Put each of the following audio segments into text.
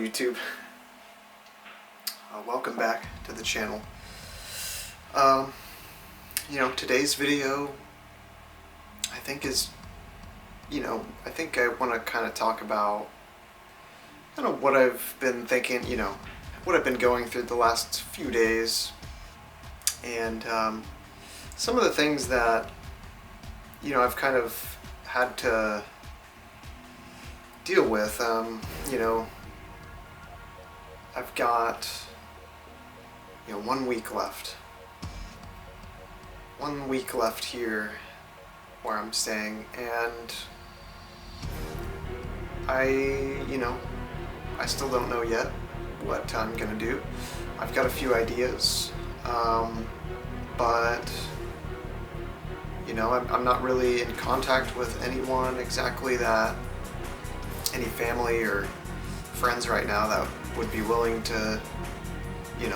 YouTube. Welcome back to the channel. Today's video I think I want to kind of talk about what I've been thinking, what I've been going through the last few days, and some of the things that I've kind of had to deal with. I've got 1 week left. 1 week left here where I'm staying, and I still don't know yet what I'm gonna do. I've got a few ideas, but I'm not really in contact with anyone exactly, any family or friends right now that would be willing to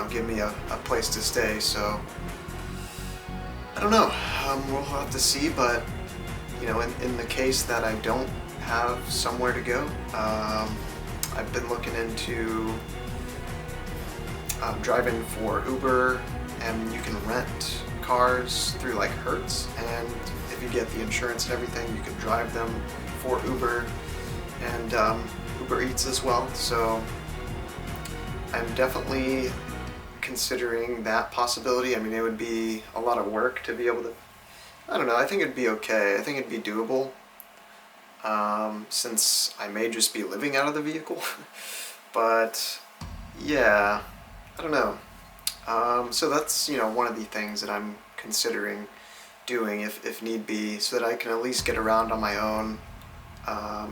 give me a place to stay. So I don't know, we'll have to see. But in the case that I don't have somewhere to go, I've been looking into driving for Uber, and you can rent cars through like Hertz, and if you get the insurance and everything, you can drive them for Uber and Uber Eats as well. So I'm definitely considering that possibility. I mean, it would be a lot of work to be able to, I don't know, I think it'd be okay. I think it'd be doable, since I may just be living out of the vehicle. But yeah, I don't know. So that's, one of the things that I'm considering doing if need be, so that I can at least get around on my own,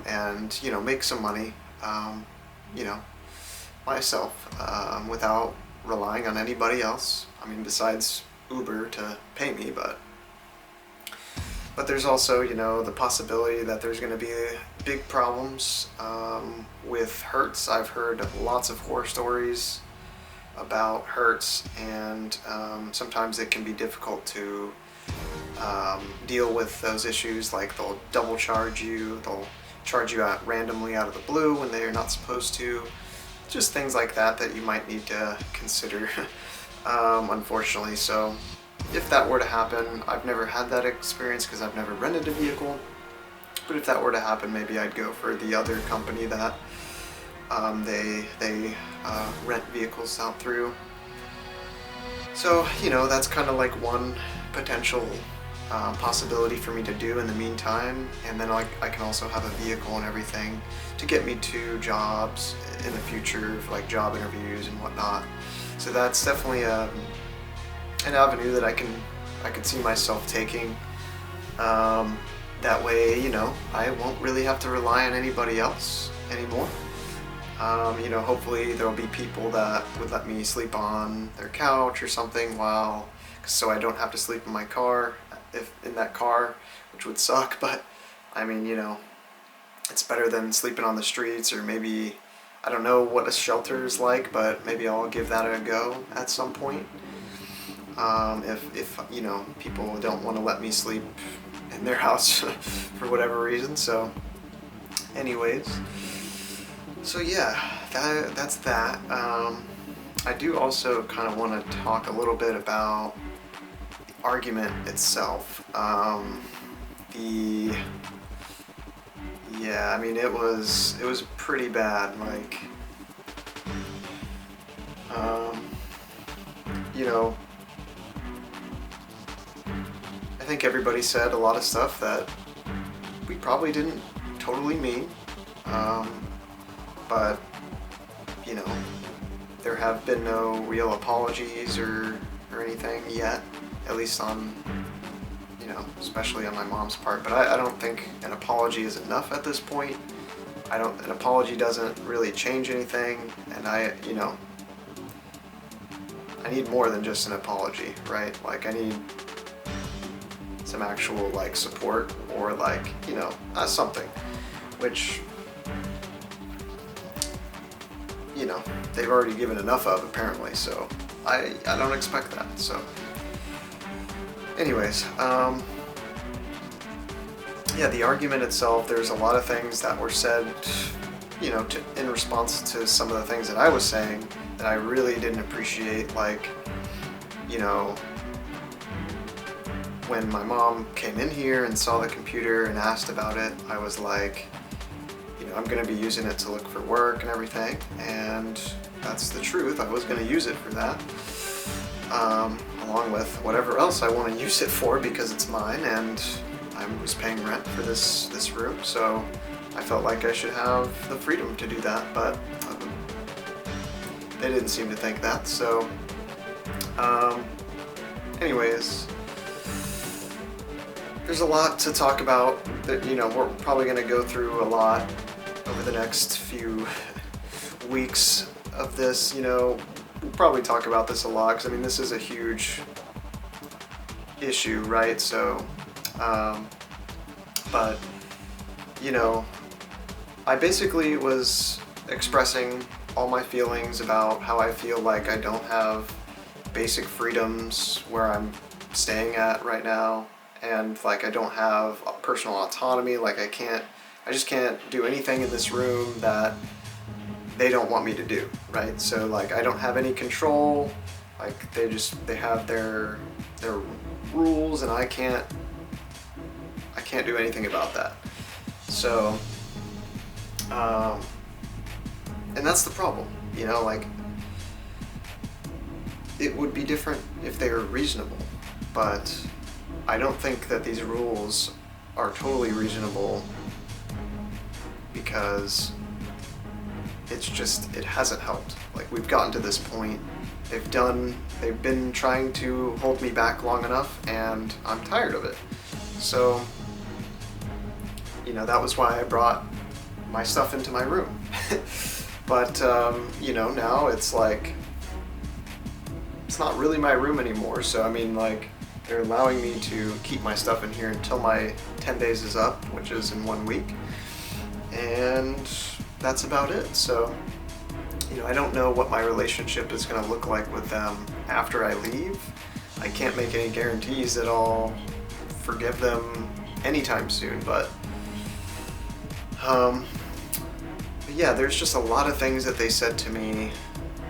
and, make some money, myself, without relying on anybody else. I mean, besides Uber to pay me, but there's also, the possibility that there's going to be big problems with Hertz. I've heard lots of horror stories about Hertz, and sometimes it can be difficult to deal with those issues. Like, they'll double charge you, they'll charge you out randomly out of the blue when they're not supposed to. Just things like that you might need to consider, unfortunately. So if that were to happen, I've never had that experience because I've never rented a vehicle, but if that were to happen, maybe I'd go for the other company that they rent vehicles out through. So that's kind of like one potential possibility for me to do in the meantime, and then I can also have a vehicle and everything to get me to jobs in the future, for like job interviews and whatnot. So that's definitely an avenue that I could see myself taking. That way, I won't really have to rely on anybody else anymore. Hopefully there'll be people that would let me sleep on their couch or something so I don't have to sleep in my car, in that car, which would suck. But I mean, it's better than sleeping on the streets, or maybe, I don't know what a shelter is like, but maybe I'll give that a go at some point. If people don't want to let me sleep in their house for whatever reason. So anyways, so yeah, that's that. I do also kind of want to talk a little bit about the argument itself. Yeah, I mean, it was pretty bad. Like, I think everybody said a lot of stuff that we probably didn't totally mean, but there have been no real apologies or anything yet, at least on, especially on my mom's part. But I don't think an apology is enough at this point. An apology doesn't really change anything, and I need more than just an apology, right? Like, I need some actual like support, or like, something, which they've already given enough of, apparently. So I don't expect that. So anyways, yeah, the argument itself, there's a lot of things that were said in response to some of the things that I was saying that I really didn't appreciate, like, when my mom came in here and saw the computer and asked about it, I was like, I'm going to be using it to look for work and everything, and that's the truth. I was going to use it for that, along with whatever else I want to use it for, because it's mine and I was paying rent for this room, so I felt like I should have the freedom to do that, but they didn't seem to think that. So anyways, there's a lot to talk about that, we're probably going to go through a lot over the next few weeks of this. We'll probably talk about this a lot, because this is a huge issue, right? So but I basically was expressing all my feelings about how I feel like I don't have basic freedoms where I'm staying at right now, and like I don't have personal autonomy. Like I just can't do anything in this room that they don't want me to do, right? So like I don't have any control. Like they have their rules, and I can't do anything about that. So and that's the problem, like it would be different if they were reasonable, but I don't think that these rules are totally reasonable, because it hasn't helped. Like, we've gotten to this point. They've been trying to hold me back long enough, and I'm tired of it. So, that was why I brought my stuff into my room. But, now it's like, it's not really my room anymore. So, like, they're allowing me to keep my stuff in here until my 10 days is up, which is in 1 week. And that's about it. So, I don't know what my relationship is going to look like with them after I leave. I can't make any guarantees that I'll forgive them anytime soon, but yeah, there's just a lot of things that they said to me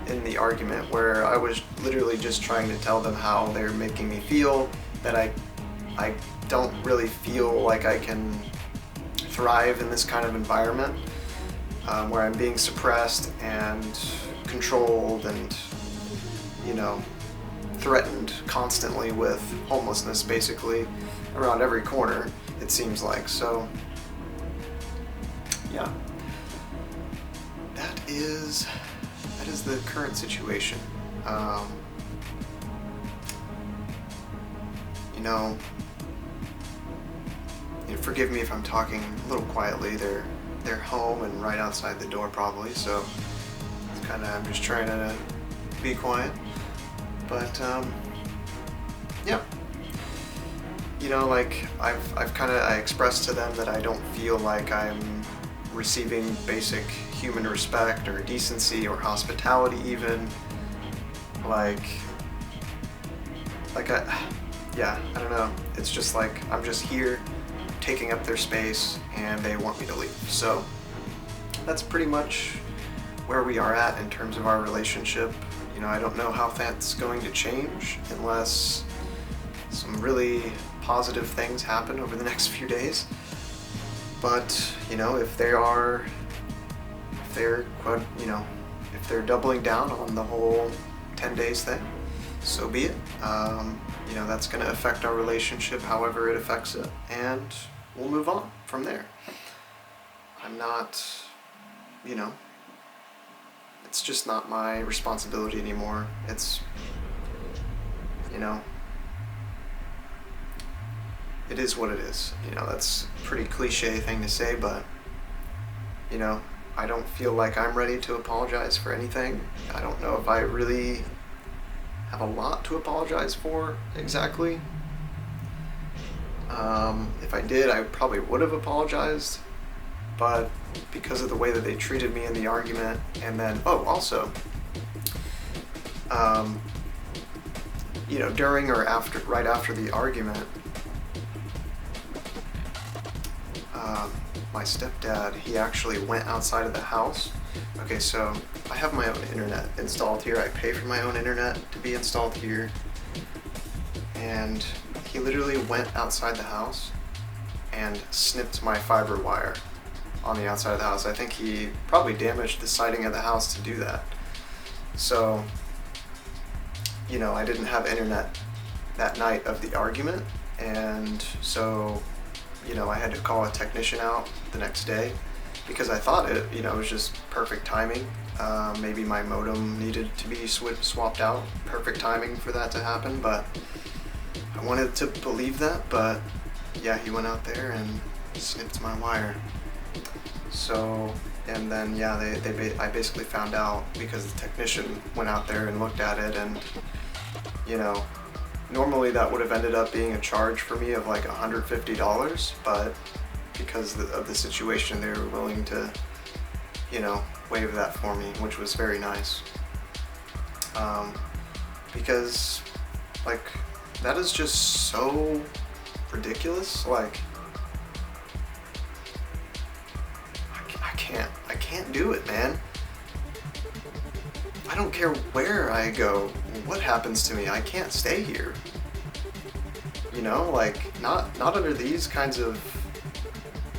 in the argument where I was literally just trying to tell them how they're making me feel, that I don't really feel like I can thrive in this kind of environment, where I'm being suppressed and controlled and, threatened constantly with homelessness, basically, around every corner, it seems like. So, yeah. That is the current situation. Forgive me if I'm talking a little quietly. They're home and right outside the door probably, so it's I'm just trying to be quiet. But yeah. Like I expressed to them that I don't feel like I'm receiving basic human respect or decency or hospitality even. I don't know. It's just like I'm just here taking up their space and they want me to leave. So that's pretty much where we are at in terms of our relationship. I don't know how that's going to change unless some really positive things happen over the next few days. But, if they're doubling down on the whole 10 days thing, so be it. That's going to affect our relationship however it affects it, and we'll move on from there. I'm not, it's just not my responsibility anymore. It's, it is what it is. That's a pretty cliche thing to say, but, I don't feel like I'm ready to apologize for anything. I don't know if I really have a lot to apologize for exactly. If I did, I probably would have apologized, but because of the way that they treated me in the argument, and then, also, during or right after the argument, my stepdad, he actually went outside of the house. Okay, so I have my own internet installed here. I pay for my own internet to be installed here. And he literally went outside the house and snipped my fiber wire on the outside of the house. I think he probably damaged the siding of the house to do that. So, you know, I didn't have internet that night of the argument, and so, you know, I had to call a technician out the next day because I thought it, you know, was just perfect timing. Maybe my modem needed to be swapped out. Perfect timing for that to happen, but I wanted to believe that, but yeah, he went out there and snipped my wire. So, and then yeah, I basically found out because the technician went out there and looked at it, and you know, normally that would have ended up being a charge for me of like $150, but because of the situation, they were willing to, you know, waive that for me, which was very nice. Because like that is just so ridiculous. Like I can't do it, man. I don't care where I go, what happens to me, I can't stay here. You know, like not under these kinds of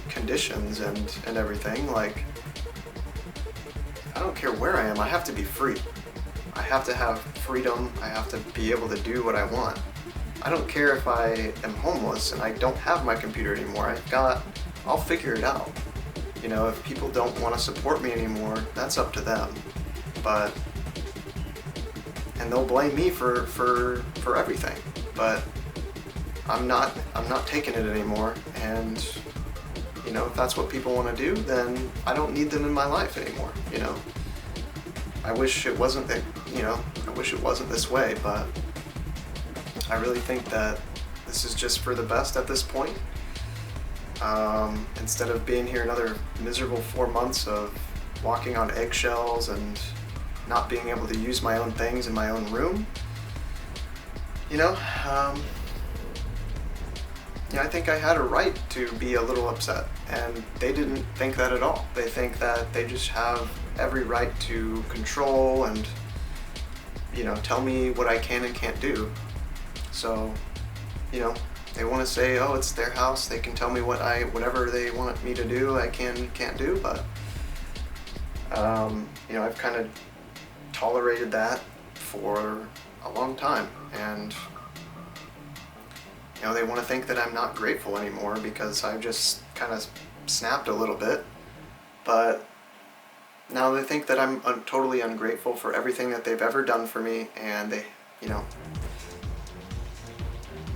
conditions and everything. Like I don't care where I am, I have to be free. I have to have freedom, I have to be able to do what I want. I don't care if I am homeless and I don't have my computer anymore. I'll figure it out. You know, if people don't want to support me anymore, that's up to them. But, and they'll blame me for everything. But I'm not taking it anymore. And, you know, if that's what people want to do, then I don't need them in my life anymore, you know. I wish it wasn't that, you know, I wish it wasn't this way, but I really think that this is just for the best at this point. Instead of being here another miserable 4 months of walking on eggshells and not being able to use my own things in my own room, you know, yeah, I think I had a right to be a little upset, and they didn't think that at all. They think that they just have every right to control and, you know, tell me what I can and can't do. So, you know, they want to say, oh, it's their house, they can tell me whatever they want me to do, I can't do, but, you know, I've kind of tolerated that for a long time, and, you know, they want to think that I'm not grateful anymore because I've just kind of snapped a little bit, but now they think that I'm totally ungrateful for everything that they've ever done for me, and they, you know,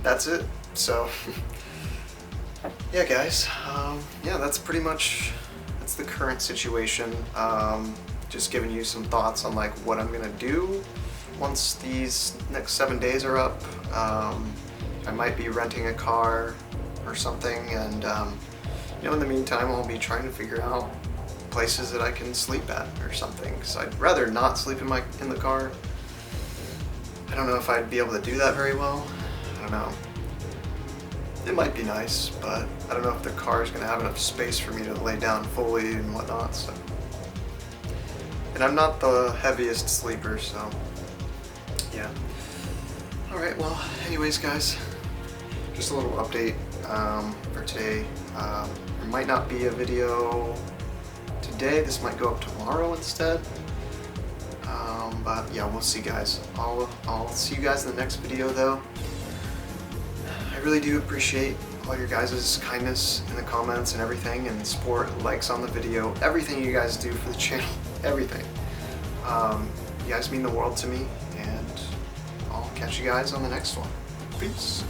that's it. So, yeah, guys, yeah, that's pretty much, that's the current situation. Just giving you some thoughts on like what I'm gonna do once these next 7 days are up. I might be renting a car or something, and you know, in the meantime, I'll be trying to figure out places that I can sleep at or something, because I'd rather not sleep in the car. I don't know if I'd be able to do that very well. I don't know. It might be nice, but I don't know if the car is going to have enough space for me to lay down fully and whatnot. So, and I'm not the heaviest sleeper, so yeah. Alright, well, anyways, guys, just a little update for today. There might not be a video today. This might go up tomorrow instead. But yeah, we'll see, guys. I'll see you guys in the next video, though. I really do appreciate all your guys' kindness in the comments and everything, and support, likes on the video, everything you guys do for the channel, everything. You guys mean the world to me, and I'll catch you guys on the next one. Peace.